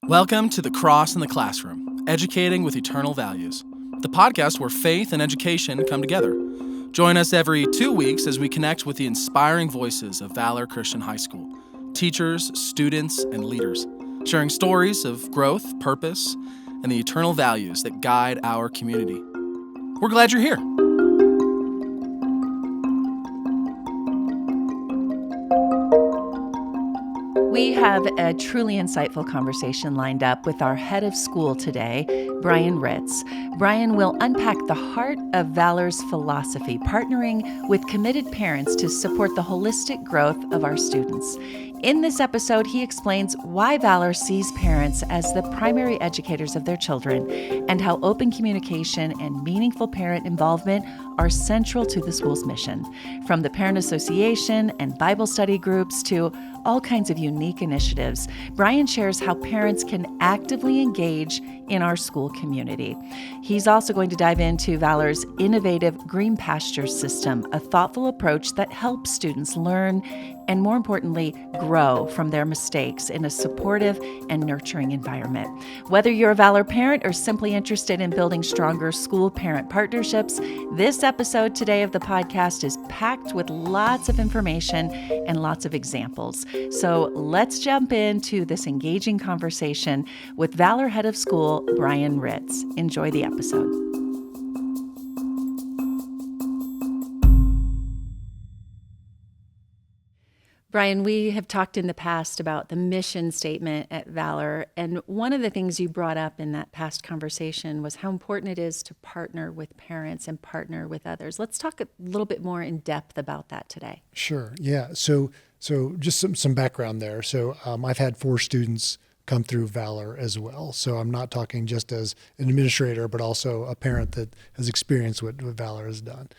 Welcome to The Cross in the Classroom, Educating with Eternal Values, the podcast where faith and education come together. Join us every 2 weeks as we connect with the inspiring voices of Valor Christian High School, teachers, students, and leaders, sharing stories of growth, purpose, and the eternal values that guide our community. We're glad you're here. We have a truly insightful conversation lined up with our head of school today, Bryan Ritz. Bryan will unpack the heart of Valor's philosophy, partnering with committed parents to support the holistic growth of our students. In this episode, he explains why Valor sees parents as the primary educators of their children and how open communication and meaningful parent involvement are central to the school's mission. From the Parent Association and Bible study groups to all kinds of unique initiatives, Bryan shares how parents can actively engage in our school community. He's also going to dive into Valor's innovative Green Pastures system, a thoughtful approach that helps students learn and, more importantly, grow from their mistakes in a supportive and nurturing environment. Whether you're a Valor parent or simply interested in building stronger school-parent partnerships, this episode today of the podcast is packed with lots of information and lots of examples. So let's jump into this engaging conversation with Valor Head of School, Bryan Ritz. Enjoy the episode. Bryan, we have talked in the past about the mission statement at Valor, and one of the things you brought up in that past conversation was how important it is to partner with parents and partner with others. Let's talk a little bit more in depth about that today. Sure. Yeah. So just some background there. So I've had 4 students come through Valor as well. So I'm not talking just as an administrator, but also a parent that has experienced what Valor has done.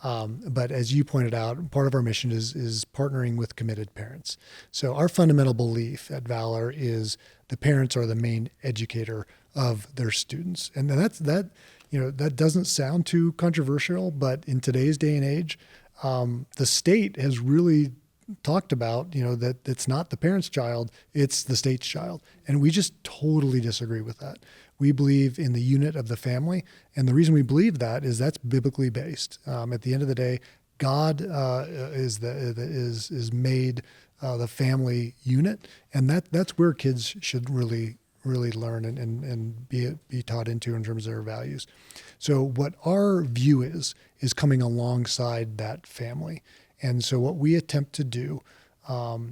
But as you pointed out, part of our mission is partnering with committed parents. So our fundamental belief at Valor is the parents are the main educator of their students. And that doesn't sound too controversial, but in today's day and age, the state has really talked about, that it's not the parent's child, it's the state's child. And we just totally disagree with that. We believe in the unit of the family. And the reason we believe that is that's biblically based. At the end of the day, God is made the family unit. And that's where kids should really learn and be taught into in terms of their values. So what our view is coming alongside that family. And so what we attempt to do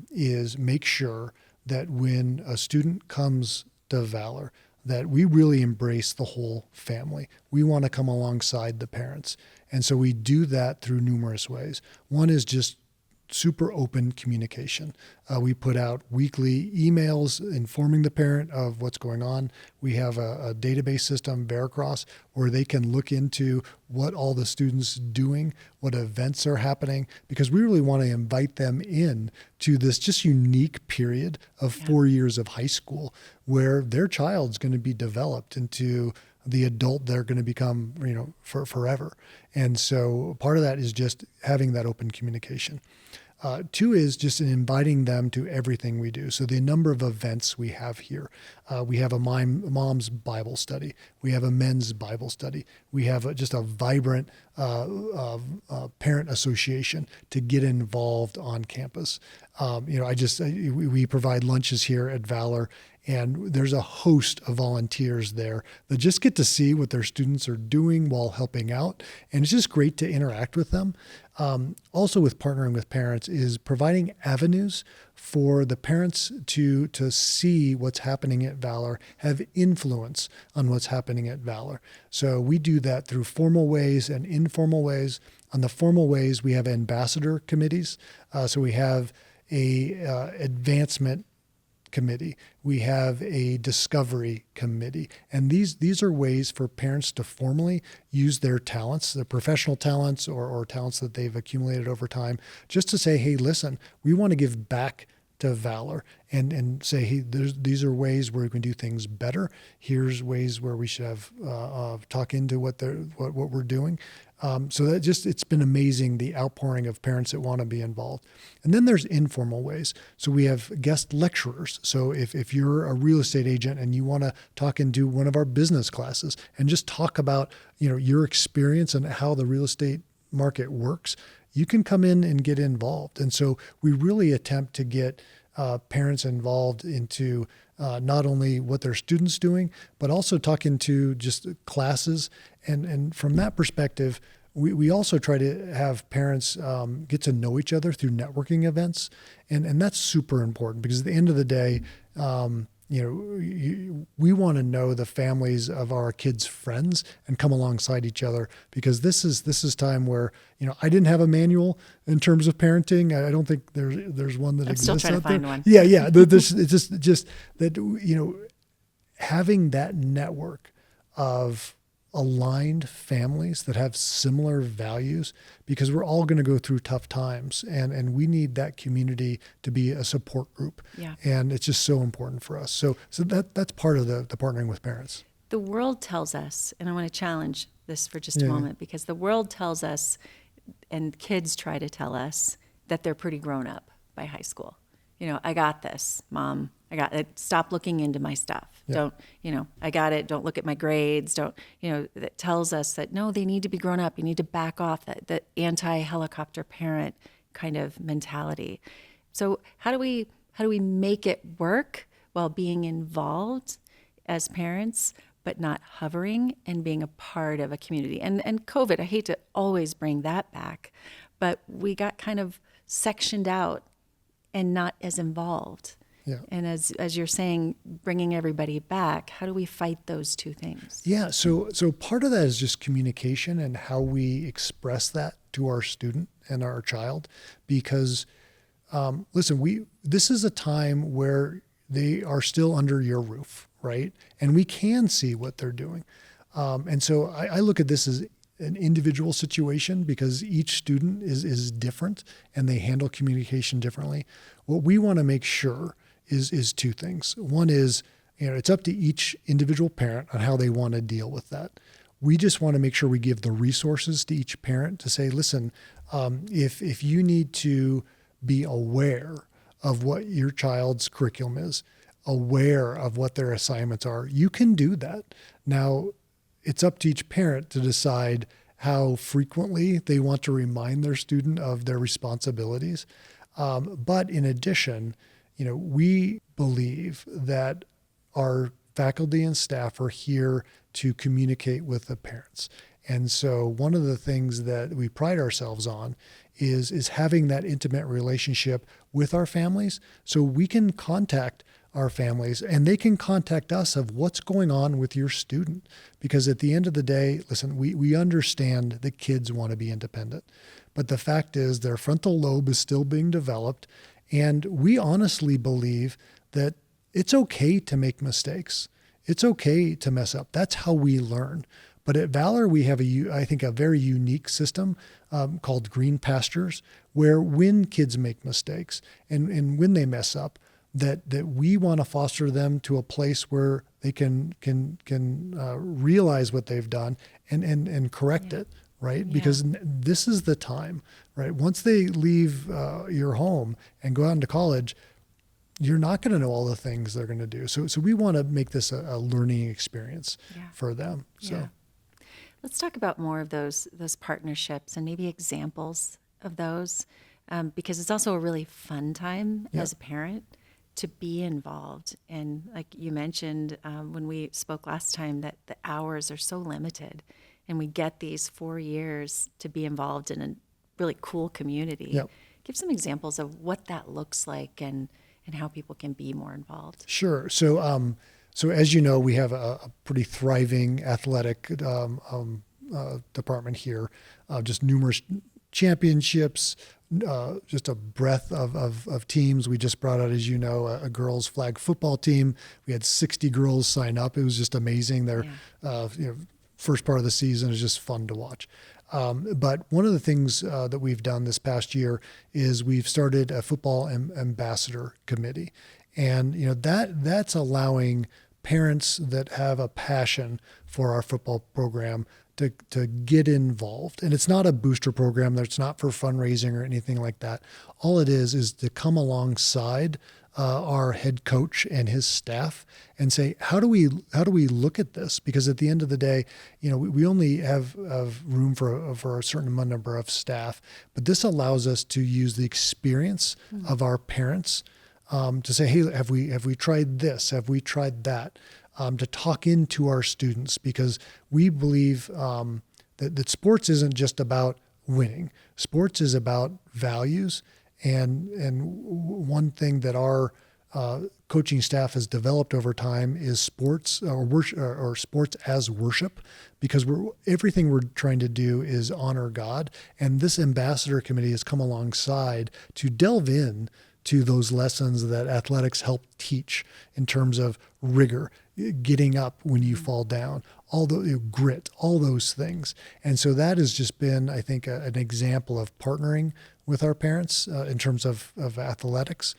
is make sure that when a student comes to Valor, that we really embrace the whole family. We want to come alongside the parents. And so we do that through numerous ways. One is just super open communication. We put out weekly emails informing the parent of what's going on. We have a database system, Veracross, where they can look into what all the students doing, what events are happening, because we really want to invite them in to this just unique period of 4 years of high school where their child's going to be developed into the adult they're going to become, for forever. And so part of that is just having that open communication. 2 is just in inviting them to everything we do. So the number of events we have here. We have a mom's Bible study. We have a men's Bible study. We have just a vibrant parent association to get involved on campus. We provide lunches here at Valor, and there's a host of volunteers there that just get to see what their students are doing while helping out. And it's just great to interact with them. Also with partnering with parents is providing avenues for the parents to see what's happening at Valor, have influence on what's happening at Valor. So we do that through formal ways and informal ways. On the formal ways, we have ambassador committees. So we have a advancement committee. We have a discovery committee. And these are ways for parents to formally use their talents, their professional talents or talents that they've accumulated over time, just to say, hey, listen, we want to give back to Valor and say, hey, these are ways where we can do things better. Here's ways where we should have talk into what we're doing. So that it's been amazing, the outpouring of parents that want to be involved. And then there's informal ways. So we have guest lecturers. So if you're a real estate agent and you want to talk into one of our business classes and just talk about, your experience and how the real estate market works, you can come in and get involved. And so we really attempt to get parents involved into not only what their students doing, but also talking to just classes. And from that perspective, we also try to have parents get to know each other through networking events. And that's super important because at the end of the day, we want to know the families of our kids' friends and come alongside each other, because this is time where, I didn't have a manual in terms of parenting. I don't think there's one that exists out there. I'm still trying to find one. Yeah. It's just that, having that network of aligned families that have similar values, because we're all going to go through tough times, and we need that community to be a support group. Yeah. And it's just so important for us. So that's part of the partnering with parents. The world tells us, and I want to challenge this for just a moment, because the world tells us, and kids try to tell us, that they're pretty grown up by high school. I got this, Mom. I got it. Stop looking into my stuff. Yeah. Don't, I got it. Don't look at my grades. Don't, that tells us that, no, they need to be grown up. You need to back off that anti-helicopter parent kind of mentality. So how do we make it work while being involved as parents, but not hovering and being a part of a community? And COVID, I hate to always bring that back, but we got kind of sectioned out and not as involved. Yeah. And as you're saying, bringing everybody back, how do we fight those two things? Yeah. So part of that is just communication and how we express that to our student and our child, because listen, this is a time where they are still under your roof, right? And we can see what they're doing. And so I look at this as an individual situation, because each student is different and they handle communication differently. What we want to make sure is two things. One is, it's up to each individual parent on how they want to deal with that. We just want to make sure we give the resources to each parent to say, listen, if you need to be aware of what your child's curriculum is, aware of what their assignments are, you can do that. Now, it's up to each parent to decide how frequently they want to remind their student of their responsibilities. But in addition, we believe that our faculty and staff are here to communicate with the parents. And so one of the things that we pride ourselves on is having that intimate relationship with our families, so we can contact our families and they can contact us of what's going on with your student. Because at the end of the day, listen, we understand that kids want to be independent, but the fact is their frontal lobe is still being developed. And we honestly believe that it's okay to make mistakes. It's okay to mess up. That's how we learn. But at Valor, we have I think a very unique system called Green Pastures, where when kids make mistakes and when they mess up, that we want to foster them to a place where they can realize what they've done and correct it. Right? Yeah. Because this is the time, right? Once they leave your home and go out into college, you're not going to know all the things they're going to do. So we want to make this a learning experience for them. So yeah. Let's talk about more of those partnerships and maybe examples of those, because it's also a really fun time as a parent to be involved. And like you mentioned when we spoke last time, that the hours are so limited. And we get these 4 years to be involved in a really cool community. Yep. Give some examples of what that looks like and how people can be more involved. Sure. So as you know, we have a pretty thriving athletic department here, just numerous championships, just a breadth of teams. We just brought out, as you know, a girls flag football team. We had 60 girls sign up. It was just amazing. They're, first part of the season is just fun to watch. But one of the things that we've done this past year is we've started a football ambassador committee. And that's allowing parents that have a passion for our football program to get involved. And it's not a booster program. It's not for fundraising or anything like that. All it is to come alongside our head coach and his staff and say, how do we look at this? Because at the end of the day, we only have room for a certain number of staff, but this allows us to use the experience of our parents to say, hey, have we tried this? Have we tried that? To talk into our students, because we believe that sports isn't just about winning. Sports is about values. And one thing that our coaching staff has developed over time is sports or worship, or sports as worship, because everything we're trying to do is honor God. And this ambassador committee has come alongside to delve in to those lessons that athletics help teach in terms of rigor, getting up when you fall down, all the grit, all those things. And so that has just been, I think, an example of partnering with our parents in terms of athletics.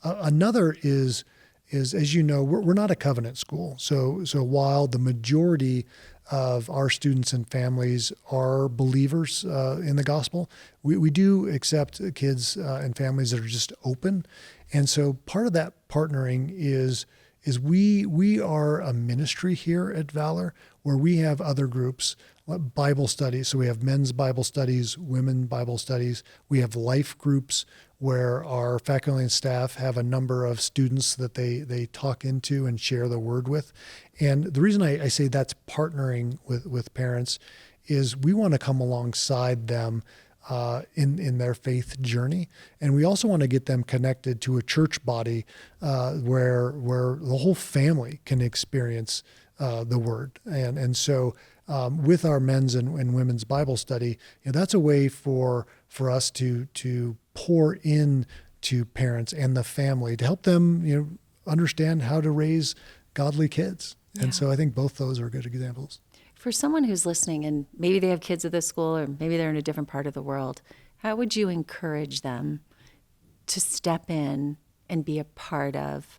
Another is, as you know, we're not a covenant school. So while the majority of our students and families are believers in the gospel, we do accept kids and families that are just open. And so part of that partnering is we are a ministry here at Valor where we have other groups, Bible studies. So we have men's Bible studies, women Bible studies. We have life groups where our faculty and staff have a number of students that they talk into and share the word with. And the reason I say that's partnering with parents is we want to come alongside them in their faith journey. And we also want to get them connected to a church body where the whole family can experience the word. And so with our men's and women's Bible study, that's a way for us to pour in to parents and the family to help them understand how to raise godly kids. Yeah. And so I think both those are good examples. For someone who's listening and maybe they have kids at this school or maybe they're in a different part of the world, how would you encourage them to step in and be a part of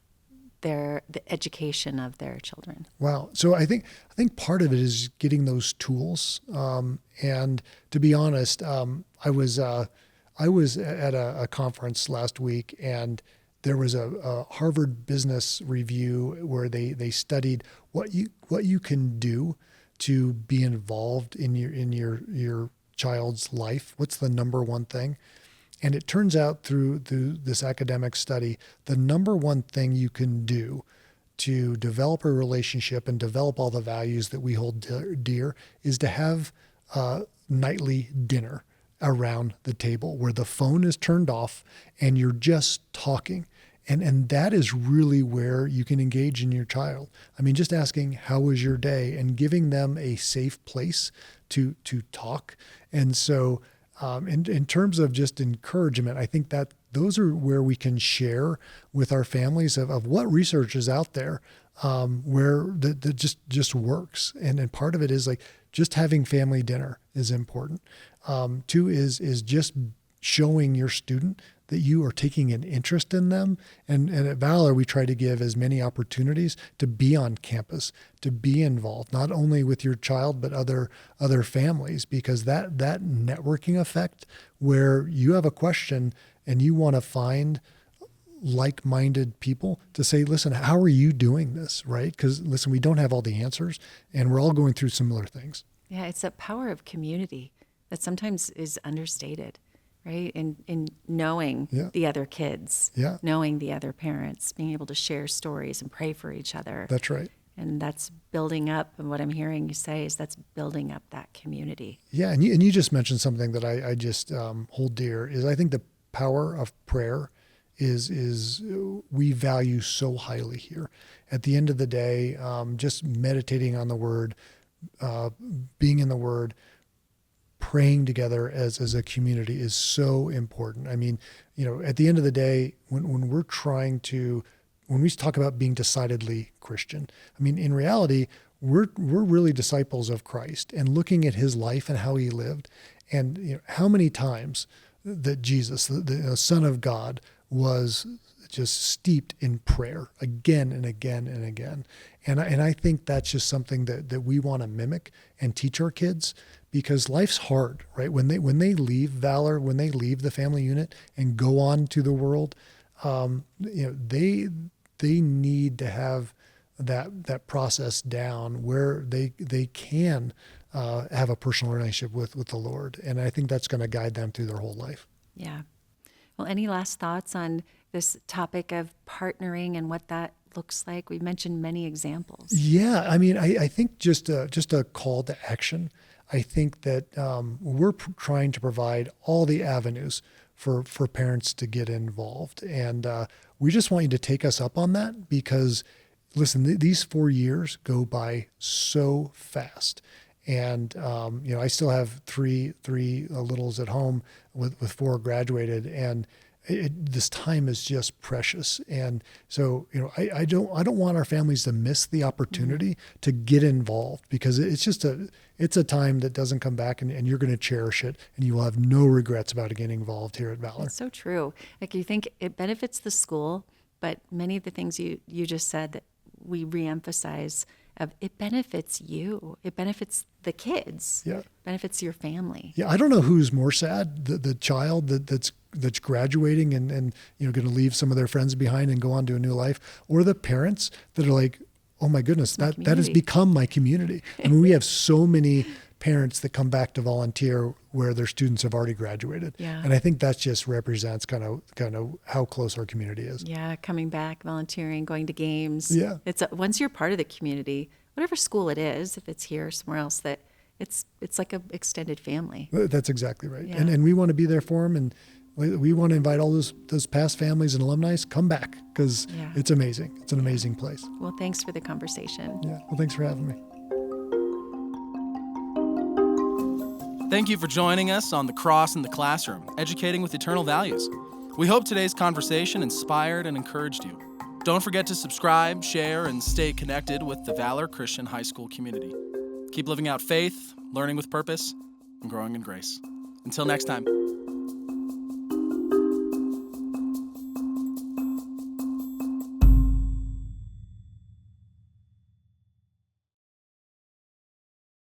the education of their children? Wow. So I think part of it is getting those tools. And to be honest, I was at a conference last week, and there was a Harvard Business Review where they studied what you can do to be involved in your child's life. What's the number one thing? And it turns out through this academic study, the number one thing you can do to develop a relationship and develop all the values that we hold dear is to have nightly dinner around the table where the phone is turned off and you're just talking. And that is really where you can engage in your child. I mean, just asking, how was your day? And giving them a safe place to talk. And so in terms of just encouragement, I think that those are where we can share with our families of what research is out there where that just works. And part of it is like just having family dinner is important. Two is just showing your student that you are taking an interest in them. And at Valor, we try to give as many opportunities to be on campus, to be involved, not only with your child, but other families, because that networking effect where you have a question and you want to find like-minded people to say, listen, how are you doing this, right? Because listen, we don't have all the answers and we're all going through similar things. Yeah, it's that power of community that sometimes is understated. Right? In knowing the other kids, knowing the other parents, being able to share stories and pray for each other. That's right. And that's building up, and what I'm hearing you say is that's building up that community. Yeah, and you just mentioned something that I just hold dear, is I think the power of prayer is we value so highly here. At the end of the day, just meditating on the Word, being in the Word, praying together as a community is so important. I mean, at the end of the day, when we talk about being decidedly Christian, I mean, in reality, we're really disciples of Christ, and looking at his life and how he lived, and how many times that Jesus, the Son of God, was just steeped in prayer again and again and again. And I think that's just something that we want to mimic and teach our kids, because life's hard, right? When they leave Valor, when they leave the family unit and go on to the world, they need to have that process down where they can have a personal relationship with the Lord. And I think that's going to guide them through their whole life. Yeah. Well, any last thoughts on this topic of partnering and what that looks like? We've mentioned many examples. Yeah. I mean, I think just a call to action. I think that we're trying to provide all the avenues for parents to get involved. And we just want you to take us up on that, because listen, these 4 years go by so fast. And, I still have three littles at home with 4 graduated, and this time is just precious. And so, I don't want our families to miss the opportunity to get involved, because it's a time that doesn't come back, and you're going to cherish it, and you will have no regrets about getting involved here at Valor. That's so true. Like, you think it benefits the school, but many of the things you just said that we reemphasize, it benefits you. It benefits the kids. Yeah. Benefits your family. Yeah. I don't know who's more sad, the child that's graduating and going to leave some of their friends behind and go on to a new life, or the parents that are like, oh my goodness, that has become my community. I mean, we have so many parents that come back to volunteer where their students have already graduated. Yeah. And I think that just represents kind of how close our community is. Yeah, coming back, volunteering, going to games. Yeah. Once you're part of the community, whatever school it is, if it's here or somewhere else, that it's like a extended family. That's exactly right. Yeah. And we want to be there for them, and we want to invite all those past families and alumni, come back, because it's amazing. It's an amazing place. Well, thanks for the conversation. Yeah. Well, thanks for having me. Thank you for joining us on The Cross in the Classroom, Educating with Eternal Values. We hope today's conversation inspired and encouraged you. Don't forget to subscribe, share, and stay connected with the Valor Christian High School community. Keep living out faith, learning with purpose, and growing in grace. Until next time.